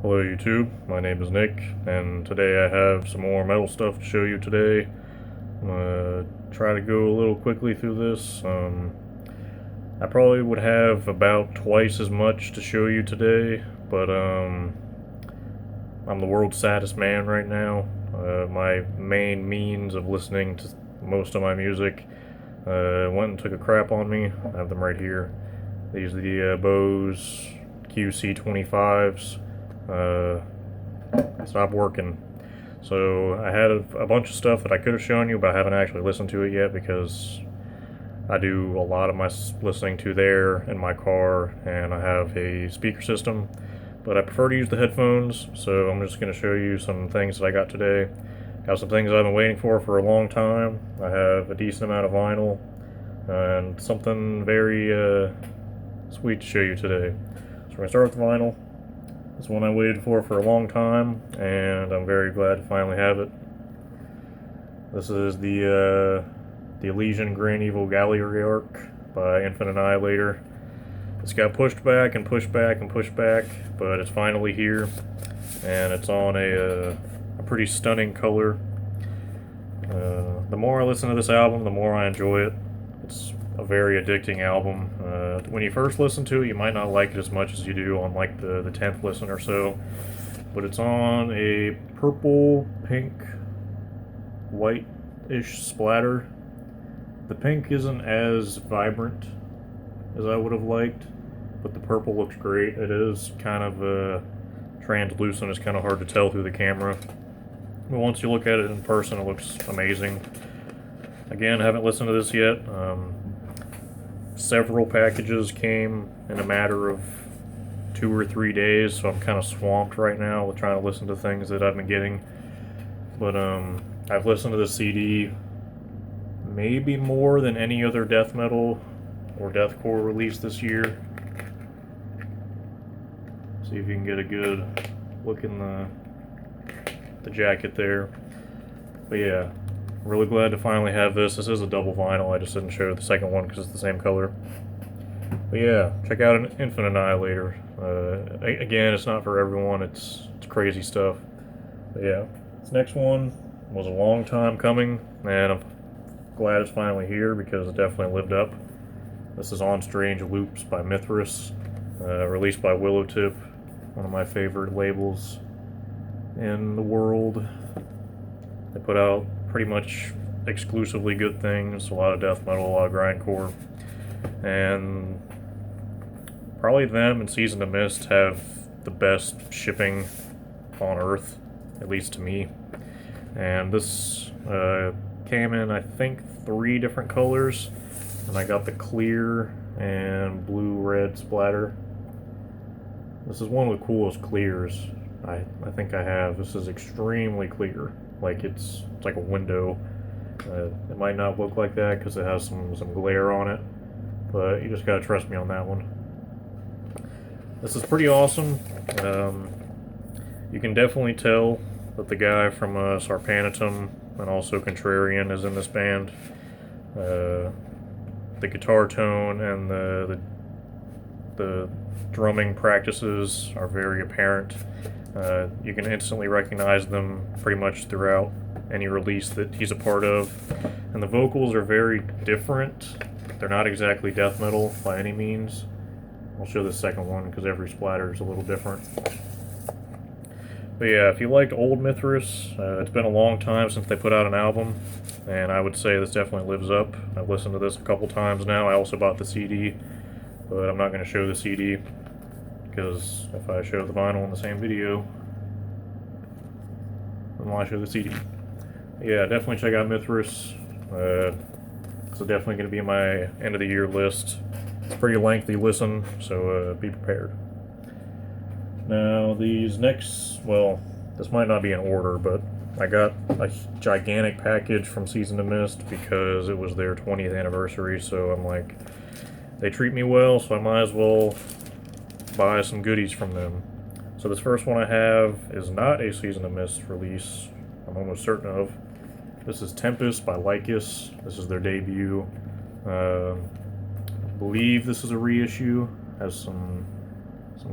Hello YouTube, my name is Nick, and today I have some more metal stuff to show you today. I'm gonna try to go a little quickly through this. I probably would have about twice as much to show you today, but I'm the world's saddest man right now. My main means of listening to most of my music went and took a crap on me. I have them right here. These are the Bose QC25s. Stopped working. So I had a bunch of stuff that I could have shown you, but I haven't actually listened to it yet because I do a lot of my listening to there in my car, and I have a speaker system. But I prefer to use the headphones, so I'm just going to show you some things that I got today. Got some things I've been waiting for a long time. I have a decent amount of vinyl, and something very sweet to show you today. So we're going to start with the vinyl. This one I waited for a long time, and I'm very glad to finally have it. This is the Elysian Grand Evil Galliarch by Infinite Annihilator. It's got pushed back and pushed back and pushed back, but it's finally here, and it's on a pretty stunning color. The more I listen to this album, the more I enjoy it. It's a very addicting album. When you first listen to it, you might not like it as much as you do on like the 10th listen or so, but it's on a purple, pink, white-ish splatter. The pink isn't as vibrant as I would have liked, but the purple looks great. It is kind of translucent. It's kind of hard to tell through the camera, but once you look at it in person, it looks amazing. Again, I haven't listened to this yet. Several packages came in a matter of 2 or 3 days, so I'm kind of swamped right now with trying to listen to things that I've been getting. But I've listened to the CD maybe more than any other death metal or deathcore release this year. See if you can get a good look in the jacket there. But yeah, really glad to finally have this. This is a double vinyl. I just didn't show the second one because it's the same color. But yeah, check out an Infinite Annihilator. Again, it's not for everyone. It's crazy stuff. But yeah, this next one was a long time coming, and I'm glad it's finally here because it definitely lived up. This is On Strange Loops by Mithras, released by Willowtip, one of my favorite labels in the world. They put out pretty much exclusively good things, a lot of death metal, a lot of grindcore, and probably them and Season to Mist have the best shipping on Earth, at least to me. And this came in, I think, 3 different colors, and I got the clear and blue-red splatter. This is one of the coolest clears I think I have. This is extremely clear. Like it's like a window. It might not look like that because it has some glare on it, but you just gotta trust me on that one. This is pretty awesome. You can definitely tell that the guy from Sarpanitum and also Contrarian is in this band. The guitar tone and the drumming practices are very apparent. You can instantly recognize them pretty much throughout any release that he's a part of. And the vocals are very different. They're not exactly death metal by any means. I'll show the second one because every splatter is a little different. But yeah, if you liked old Mithras, it's been a long time since they put out an album, and I would say this definitely lives up. I've listened to this a couple times now. I also bought the CD, but I'm not going to show the CD because if I show the vinyl in the same video, then why show the CD? Yeah, definitely check out Mithras. It's definitely going to be in my end of the year list. It's a pretty lengthy listen, so be prepared. Now these next, well, this might not be in order, but I got a gigantic package from Season to Mist because it was their 20th anniversary, so I'm like, they treat me well, so I might as well buy some goodies from them. So this first one I have is not a Season to Mist release, I'm almost certain of. This is Tempest by Lycus. This is their debut. I believe this is a reissue. Has some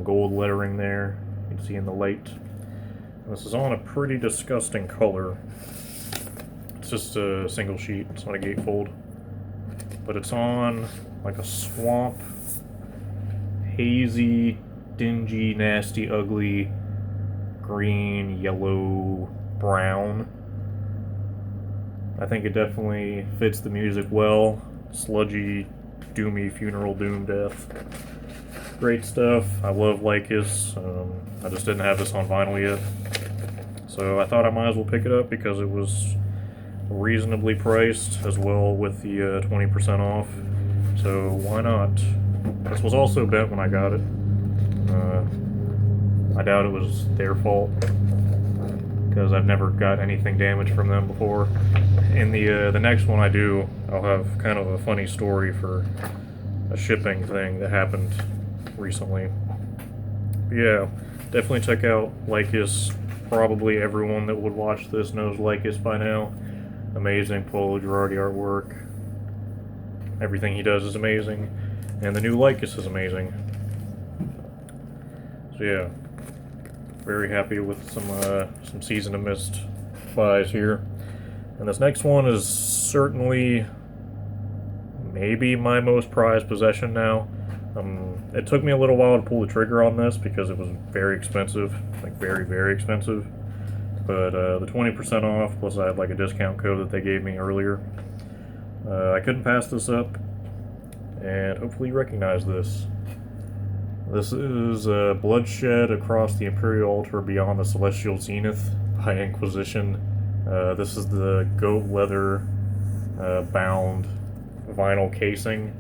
gold lettering there. You can see in the light. And this is on a pretty disgusting color. It's just a single sheet, it's not a gatefold. But it's on like a swamp, hazy, dingy, nasty, ugly, green, yellow, brown. I think it definitely fits the music well. Sludgy, doomy funeral doom death. Great stuff. I love Lycus. I just didn't have this on vinyl yet. So I thought I might as well pick it up because it was reasonably priced as well with the 20% off. So why not? This was also bent when I got it. I doubt it was their fault because I've never got anything damaged from them before. In the next one I do, I'll have kind of a funny story for a shipping thing that happened recently. But yeah, definitely check out Lycus. Probably everyone that would watch this knows Lycus by now. Amazing Polo Girardi artwork. Everything he does is amazing. And the new Lycus is amazing. So yeah, very happy with some Season of Mist buys here. And this next one is certainly maybe my most prized possession now. It took me a little while to pull the trigger on this because it was very expensive, like very, very expensive. But the 20% off, plus I had like a discount code that they gave me earlier. I couldn't pass this up, and hopefully you recognize this. This is Bloodshed Across the Imperial Altar Beyond the Celestial Zenith by Inquisition. This is the goat leather bound vinyl casing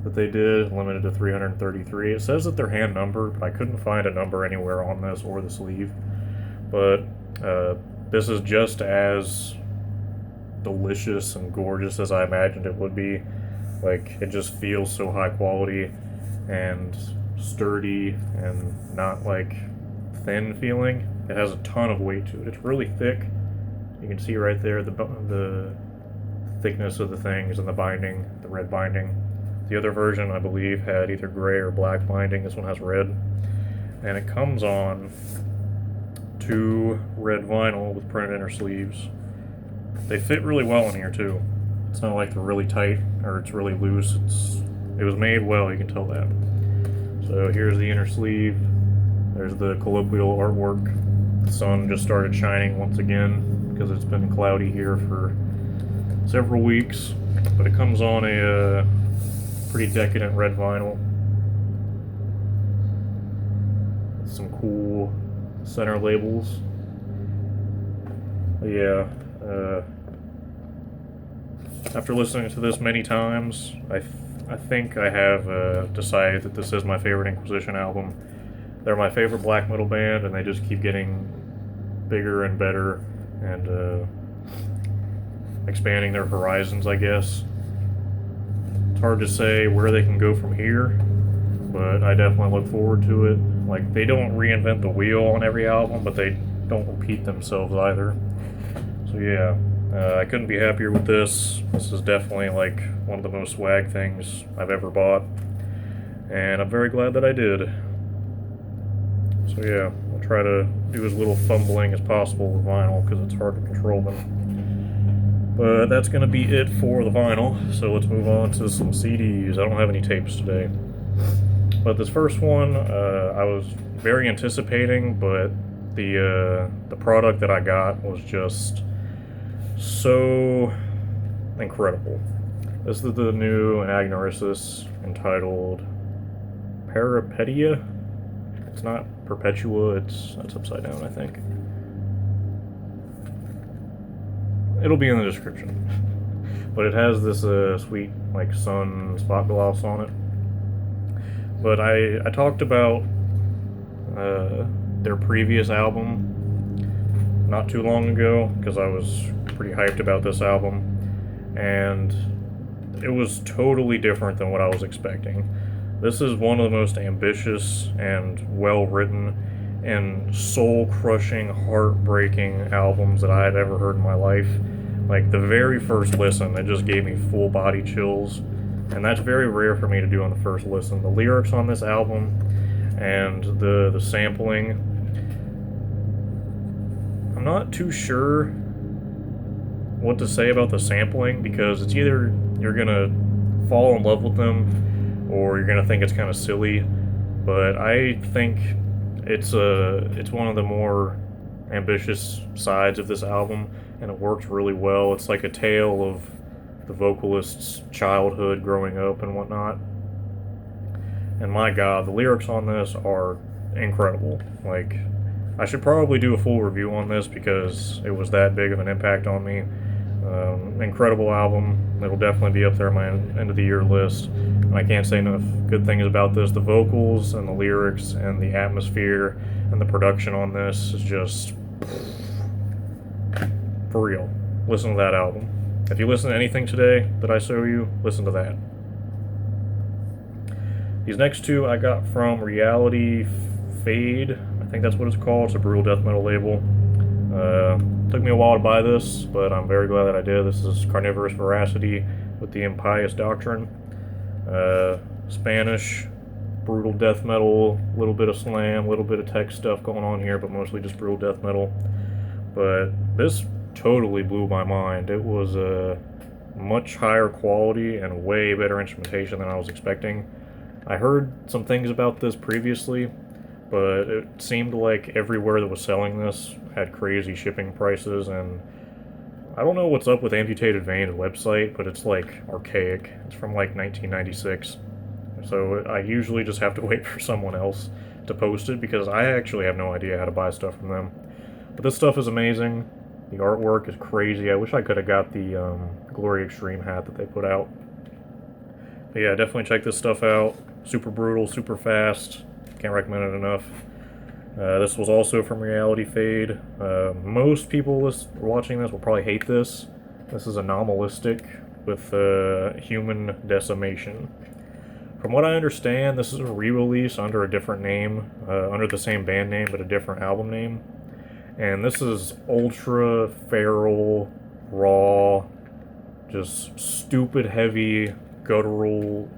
that they did, limited to 333. It says that they're hand numbered, but I couldn't find a number anywhere on this or the sleeve. But this is just as delicious and gorgeous as I imagined it would be. Like, it just feels so high quality and sturdy and not like thin feeling. It has a ton of weight to it. It's really thick. You can see right there the thickness of the things and the binding, the red binding. The other version, I believe, had either gray or black binding. This one has red. And it comes on to red vinyl with printed inner sleeves. They fit really well in here, too. It's not like they're really tight or it's really loose. It was made well, you can tell that. So here's the inner sleeve. There's the colloquial artwork. The sun just started shining once again because it's been cloudy here for several weeks. But it comes on a pretty decadent red vinyl. Some cool center labels. But yeah, after listening to this many times, I think I have decided that this is my favorite Inquisition album. They're my favorite black metal band, and they just keep getting bigger and better and expanding their horizons, I guess. It's hard to say where they can go from here, but I definitely look forward to it. Like, they don't reinvent the wheel on every album, but they don't repeat themselves either. So yeah, I couldn't be happier with this. This is definitely like one of the most swag things I've ever bought, and I'm very glad that I did. So yeah, I'll try to do as little fumbling as possible with vinyl because it's hard to control them. But that's going to be it for the vinyl, so let's move on to some CDs. I don't have any tapes today. But this first one, I was very anticipating, but the product that I got was just so incredible. This is the new Agnorisis entitled Peripedia. It's not Perpetua, it's upside down, I think. It'll be in the description. But it has this sweet like sun spot gloss on it. But I talked about their previous album not too long ago because I was pretty hyped about this album, and it was totally different than what I was expecting. This is one of the most ambitious and well-written and soul-crushing, heart-breaking albums that I had ever heard in my life. Like, the very first listen, it just gave me full-body chills, and that's very rare for me to do on the first listen. The lyrics on this album and the sampling I'm not too sure what to say about the sampling, because it's either you're gonna fall in love with them or you're gonna think it's kind of silly. But I think it's one of the more ambitious sides of this album, and it works really well. It's like a tale of the vocalist's childhood, growing up, and whatnot. And my God, the lyrics on this are incredible. Like, I should probably do a full review on this because it was that big of an impact on me. Incredible album. It'll definitely be up there on my end of the year list. And I can't say enough good things about this. The vocals and the lyrics and the atmosphere and the production on this is just for real. Listen to that album. If you listen to anything today that I show you, listen to that. These next two I got from Reality Fade. I think that's what it's called. It's a brutal death metal label. Took me a while to buy this, but I'm very glad that I did. This is Carnivorous Veracity with the Impious Doctrine. Spanish, brutal death metal, a little bit of slam, a little bit of tech stuff going on here, but mostly just brutal death metal. But this totally blew my mind. It was a much higher quality and way better instrumentation than I was expecting. I heard some things about this previously, but it seemed like everywhere that was selling this had crazy shipping prices, and I don't know what's up with Amputated Veins website, but it's like archaic. It's from like 1996. So I usually just have to wait for someone else to post it because I actually have no idea how to buy stuff from them. But this stuff is amazing. The artwork is crazy. I wish I could have got the Glory Extreme hat that they put out. But yeah, definitely check this stuff out. Super brutal, super fast. Can't recommend it enough. This was also from Reality Fade. Most people watching this will probably hate this. This is Anomalistic with Human Decimation. From what I understand, this is a re-release under a different name, under the same band name, but a different album name. And this is ultra feral, raw, just stupid heavy, guttural,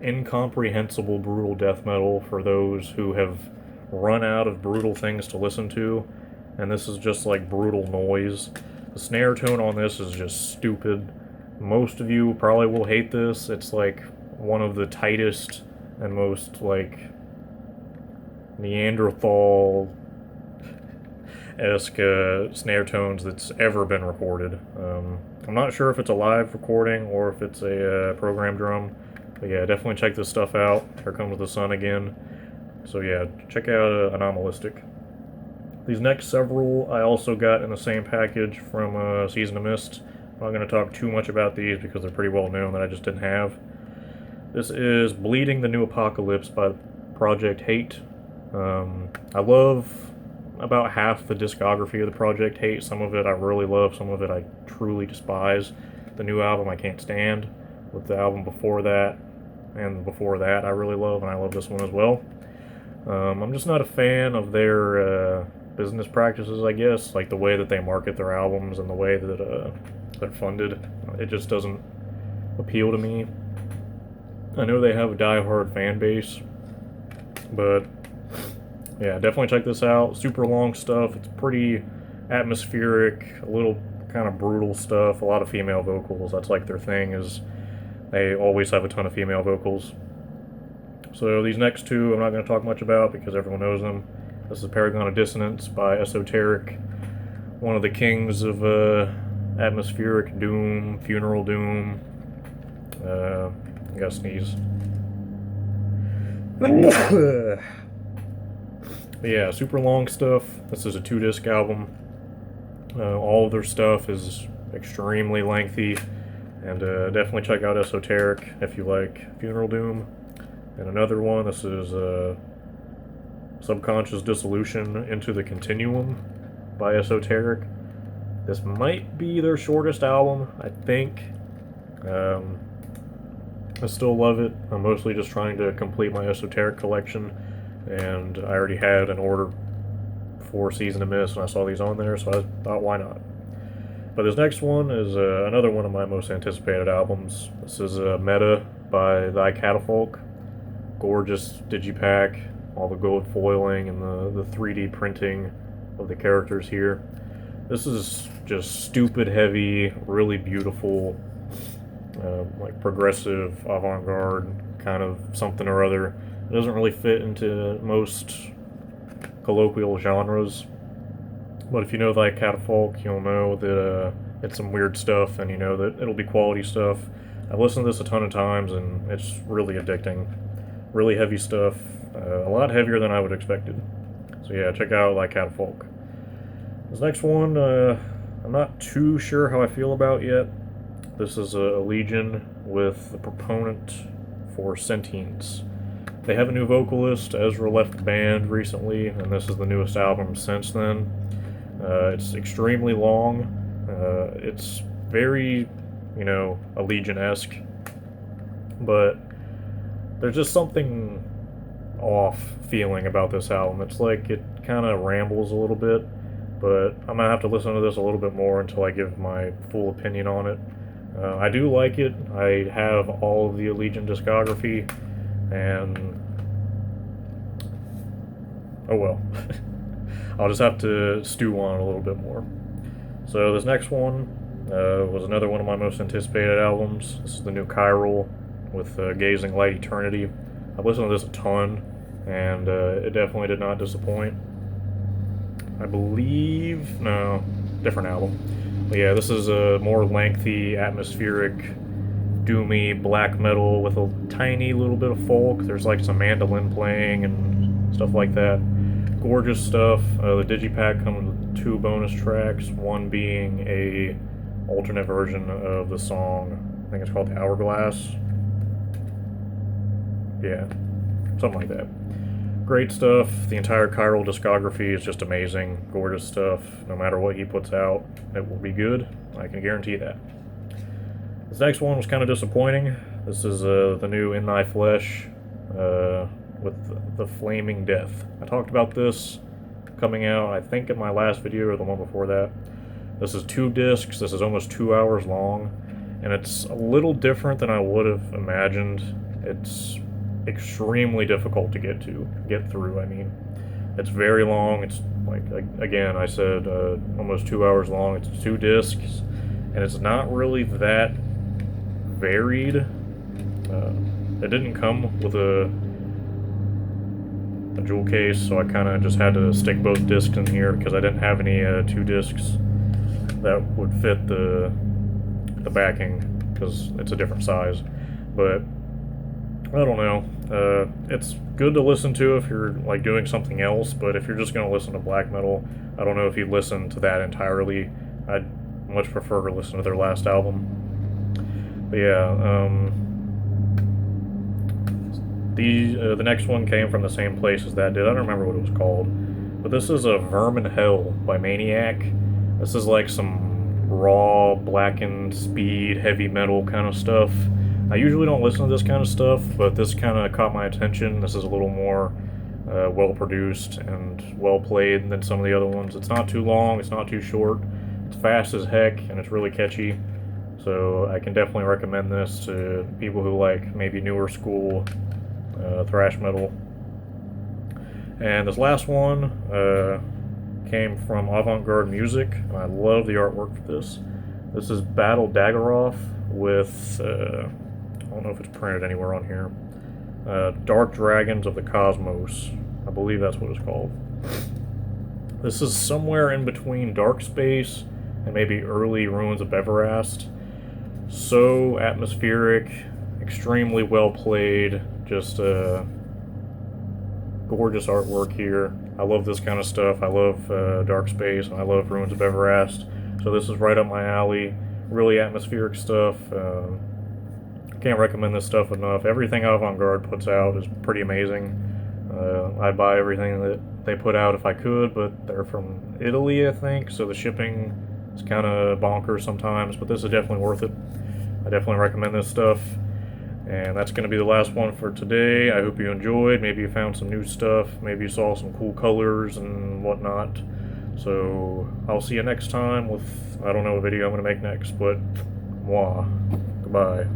incomprehensible brutal death metal for those who have run out of brutal things to listen to. And this is just like brutal noise. The snare tone on this is just stupid. Most of you probably will hate this. It's like one of the tightest and most like Neanderthal esque snare tones that's ever been recorded. I'm not sure if it's a live recording or if it's a program drum, but yeah, definitely check this stuff out. Here comes the sun again. So yeah, check out Anomalistic. These next several I also got in the same package from Season of Mist. I'm not going to talk too much about these because they're pretty well known that I just didn't have. This is Bleeding the New Apocalypse by Project Hate. I love about half the discography of the Project Hate. Some of it I really love, some of it I truly despise. The new album I can't stand, with the album before that and before that I really love, and I love this one as well. I'm just not a fan of their business practices, I guess, like the way that they market their albums and the way that they're funded. It just doesn't appeal to me. I know they have a die-hard fan base, but yeah, definitely check this out. Super long stuff. It's pretty atmospheric, a little kind of brutal stuff. A lot of female vocals. That's like their thing, is they always have a ton of female vocals. So these next two I'm not going to talk much about because everyone knows them. This is Paragon of Dissonance by Esoteric, one of the kings of atmospheric doom, funeral doom. I gotta sneeze. But yeah, super long stuff. This is a 2-disc album. All of their stuff is extremely lengthy, and definitely check out Esoteric if you like funeral doom. And another one, this is Subconscious Dissolution Into the Continuum by Esoteric. This might be their shortest album, I think. I still love it. I'm mostly just trying to complete my Esoteric collection, and I already had an order for Season of Mist, and I saw these on there, so I thought, why not? But this next one is another one of my most anticipated albums. This is Meta by Thy Catafalque. Gorgeous digipack, all the gold foiling and the 3D printing of the characters here. This is just stupid heavy, really beautiful, like progressive avant-garde kind of something or other. It doesn't really fit into most colloquial genres, but if you know like Catafalque, you'll know that it's some weird stuff, and you know that it'll be quality stuff. I've listened to this a ton of times, and it's really addicting. Really heavy stuff, a lot heavier than I would have expected. So yeah, check out like Catafalque. This next one, I'm not too sure how I feel about yet. This is a Legion with the proponent for Sentience. They have a new vocalist. Ezra left the band recently, and this is the newest album since then. It's extremely long. It's very, Allegiant-esque, but there's just something off feeling about this album. It's like it kind of rambles a little bit, but I'm gonna have to listen to this a little bit more until I give my full opinion on it. I do like it. I have all of the Allegiant discography, and oh well. I'll just have to stew on it a little bit more. So this next one was another one of my most anticipated albums. This is the new Chiral with Gazing Light Eternity. I've listened to this a ton, and it definitely did not disappoint. I believe, no, different album. But yeah, this is a more lengthy, atmospheric, doomy black metal with a tiny little bit of folk. There's like some mandolin playing and stuff like that. Gorgeous stuff. The digipack comes with 2 bonus tracks, one being a alternate version of the song. I think it's called The Hourglass. Yeah, something like that. Great stuff. The entire Chiral discography is just amazing. Gorgeous stuff. No matter what he puts out, it will be good. I can guarantee that. This next one was kind of disappointing. This is the new In Thy Flesh with the Flaming Death. I talked about this coming out, I think, in my last video or the one before that. This is 2 discs. This is almost 2 hours long, and it's a little different than I would have imagined. It's extremely difficult to get through. I mean, it's very long. It's like, again, I said almost 2 hours long. It's 2 discs, and it's not really that varied. It didn't come with a jewel case, so I kind of just had to stick both discs in here because I didn't have any 2 discs that would fit the backing because it's a different size. But I don't know. It's good to listen to if you're like doing something else, but if you're just going to listen to black metal, I don't know if you listen to that entirely. I'd much prefer to listen to their last album. But yeah, the next one came from the same place as that did. I don't remember what it was called, but this is a Vermin Hell by Maniac. This is like some raw, blackened, speed, heavy metal kind of stuff. I usually don't listen to this kind of stuff, but this kind of caught my attention. This is a little more well-produced and well-played than some of the other ones. It's not too long, it's not too short, it's fast as heck, and it's really catchy. So I can definitely recommend this to people who like maybe newer school thrash metal. And this last one came from Avant-Garde Music, and I love the artwork for this. This is Battle Daggeroth with, I don't know if it's printed anywhere on here, Dark Dragons of the Cosmos. I believe that's what it's called. This is somewhere in between Dark Space and maybe early Ruins of Everast. So atmospheric, extremely well played, just gorgeous artwork here. I love this kind of stuff. I love Dark Space, and I love Ruins of Everast. So this is right up my alley. Really atmospheric stuff. Can't recommend this stuff enough. Everything Avant-Garde puts out is pretty amazing. I'd buy everything that they put out if I could, but they're from Italy, I think, so the shipping is kind of bonkers sometimes, but this is definitely worth it. I definitely recommend this stuff. And that's going to be the last one for today. I hope you enjoyed. Maybe you found some new stuff. Maybe you saw some cool colors and whatnot. So I'll see you next time with, I don't know what video I'm going to make next, but mwah. Goodbye.